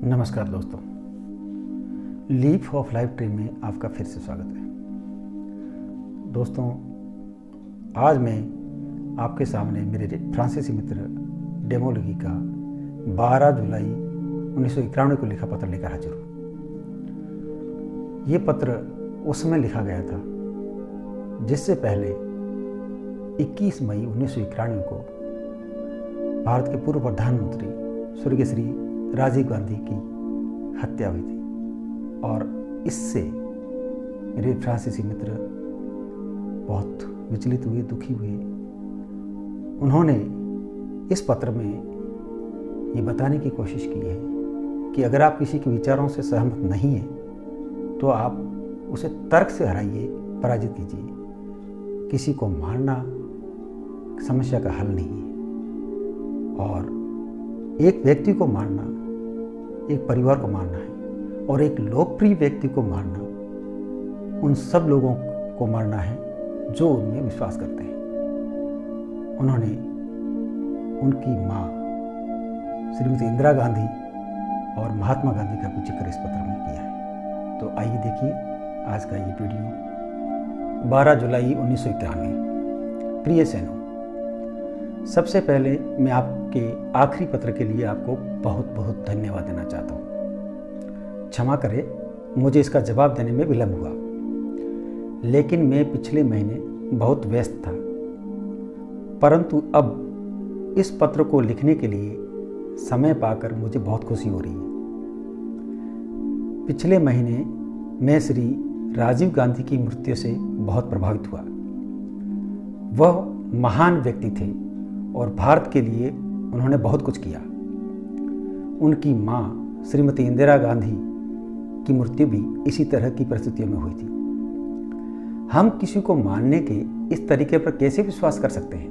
नमस्कार दोस्तों, leaf of life tree में आपका फिर से स्वागत है। दोस्तों, आज मैं आपके सामने मेरे फ्रांसीसी मित्र डेमोलगी का 12 जुलाई 1991 को लिखा पत्र लेकर हाजिर हूँ। ये पत्र उस समय लिखा गया था जिससे पहले 21 मई 1991 को भारत के पूर्व प्रधानमंत्री स्वर्गीय श्री राजीव गांधी की हत्या हुई थी और इससे मेरे फ्रांसीसी मित्र बहुत विचलित हुए, दुखी हुए। उन्होंने इस पत्र में ये बताने की कोशिश की है कि अगर आप किसी के विचारों से सहमत नहीं हैं तो आप उसे तर्क से हराइए, पराजित कीजिए। किसी को मारना समस्या का हल नहीं है और एक व्यक्ति को मारना एक परिवार को मारना है और एक लोकप्रिय व्यक्ति को मारना उन सब लोगों को मारना है जो उनमें विश्वास करते हैं। उन्होंने उनकी मां श्रीमती इंदिरा गांधी और महात्मा गांधी का भी जिक्र इस पत्र में किया है। तो आइए देखिए आज का ये वीडियो। 12 जुलाई 1991। प्रिय सैनो, सबसे पहले मैं आपके आखिरी पत्र के लिए आपको बहुत बहुत धन्यवाद देना चाहता हूँ। क्षमा करें, मुझे इसका जवाब देने में विलंब हुआ, लेकिन मैं पिछले महीने बहुत व्यस्त था। परंतु अब इस पत्र को लिखने के लिए समय पाकर मुझे बहुत खुशी हो रही है। पिछले महीने मैं श्री राजीव गांधी की मृत्यु से बहुत प्रभावित हुआ। वह महान व्यक्ति थे और भारत के लिए उन्होंने बहुत कुछ किया। उनकी मां श्रीमती इंदिरा गांधी की मृत्यु भी इसी तरह की परिस्थितियों में हुई थी। हम किसी को मानने के इस तरीके पर कैसे विश्वास कर सकते हैं?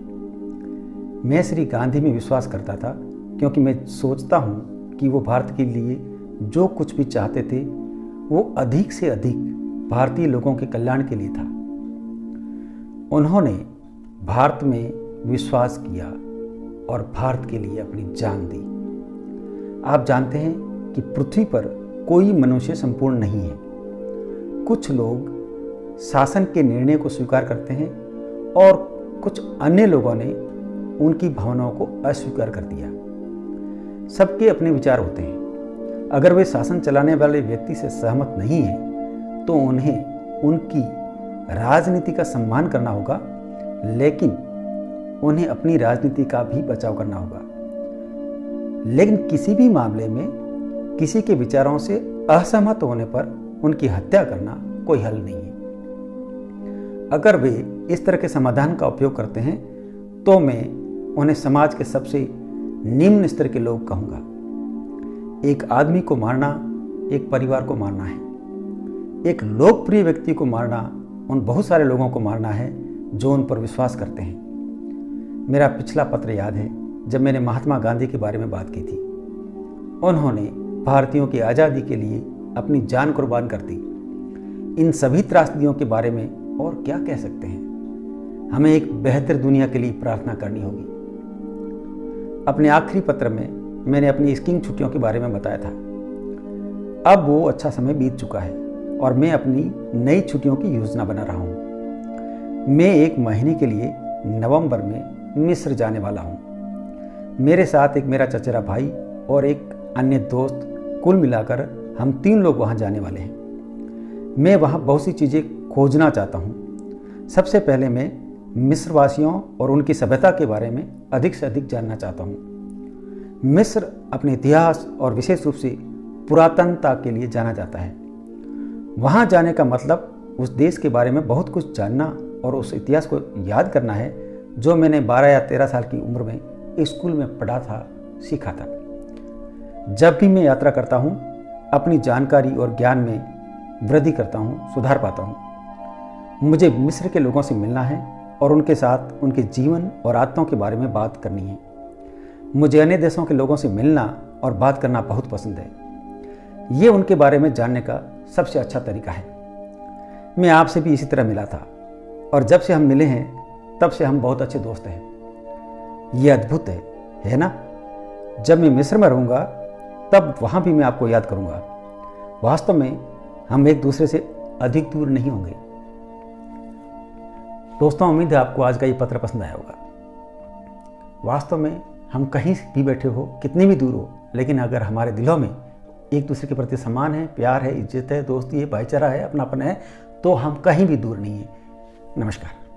मैं श्री गांधी में विश्वास करता था क्योंकि मैं सोचता हूँ कि वो भारत के लिए जो कुछ भी चाहते थे वो अधिक से अधिक भारतीय लोगों के कल्याण के लिए था। उन्होंने भारत में विश्वास किया और भारत के लिए अपनी जान दी। आप जानते हैं कि पृथ्वी पर कोई मनुष्य संपूर्ण नहीं है। कुछ लोग शासन के निर्णय को स्वीकार करते हैं और कुछ अन्य लोगों ने उनकी भावनाओं को अस्वीकार कर दिया। सबके अपने विचार होते हैं। अगर वे शासन चलाने वाले व्यक्ति से सहमत नहीं हैं तो उन्हें उनकी राजनीति का सम्मान करना होगा, लेकिन उन्हें अपनी राजनीति का भी बचाव करना होगा। लेकिन किसी भी मामले में किसी के विचारों से असहमत होने पर उनकी हत्या करना कोई हल नहीं है। अगर वे इस तरह के समाधान का उपयोग करते हैं तो मैं उन्हें समाज के सबसे निम्न स्तर के लोग कहूँगा। एक आदमी को मारना एक परिवार को मारना है। एक लोकप्रिय व्यक्ति को मारना उन बहुत सारे लोगों को मारना है जो उन पर विश्वास करते हैं। मेरा पिछला पत्र याद है जब मैंने महात्मा गांधी के बारे में बात की थी। उन्होंने भारतीयों की आज़ादी के लिए अपनी जान कुर्बान कर दी। इन सभी त्रासदियों के बारे में और क्या कह सकते हैं? हमें एक बेहतर दुनिया के लिए प्रार्थना करनी होगी। अपने आखिरी पत्र में मैंने अपनी स्कीइंग छुट्टियों के बारे में बताया था। अब वो अच्छा समय बीत चुका है और मैं अपनी नई छुट्टियों की योजना बना रहा हूँ। मैं 1 महीने के लिए नवंबर में मिस्र जाने वाला हूँ। मेरे साथ एक मेरा चचेरा भाई और एक अन्य दोस्त, कुल मिलाकर हम 3 लोग वहाँ जाने वाले हैं। मैं वहाँ बहुत सी चीज़ें खोजना चाहता हूँ। सबसे पहले मैं मिस्र वासियों और उनकी सभ्यता के बारे में अधिक से अधिक जानना चाहता हूँ। मिस्र अपने इतिहास और विशेष रूप से पुरातनता के लिए जाना जाता है। वहाँ जाने का मतलब उस देश के बारे में बहुत कुछ जानना और उस इतिहास को याद करना है जो मैंने 12 या 13 साल की उम्र में स्कूल में पढ़ा था, सीखा था। जब भी मैं यात्रा करता हूँ अपनी जानकारी और ज्ञान में वृद्धि करता हूँ, सुधार पाता हूँ। मुझे मिस्र के लोगों से मिलना है और उनके साथ उनके जीवन और आदतों के बारे में बात करनी है। मुझे अन्य देशों के लोगों से मिलना और बात करना बहुत पसंद है। ये उनके बारे में जानने का सबसे अच्छा तरीका है। मैं आपसे भी इसी तरह मिला था और जब से हम मिले हैं तब से हम बहुत अच्छे दोस्त हैं। ये अद्भुत है ना? जब मैं मिस्र में रहूँगा तब वहाँ भी मैं आपको याद करूँगा। वास्तव में हम एक दूसरे से अधिक दूर नहीं होंगे। दोस्तों, उम्मीद है आपको आज का ये पत्र पसंद आया होगा। वास्तव में हम कहीं भी बैठे हो, कितनी भी दूर हो, लेकिन अगर हमारे दिलों में एक दूसरे के प्रति सम्मान है, प्यार है, इज्जत है, दोस्ती है, भाईचारा है, अपनापन है, तो हम कहीं भी दूर नहीं हैं। नमस्कार।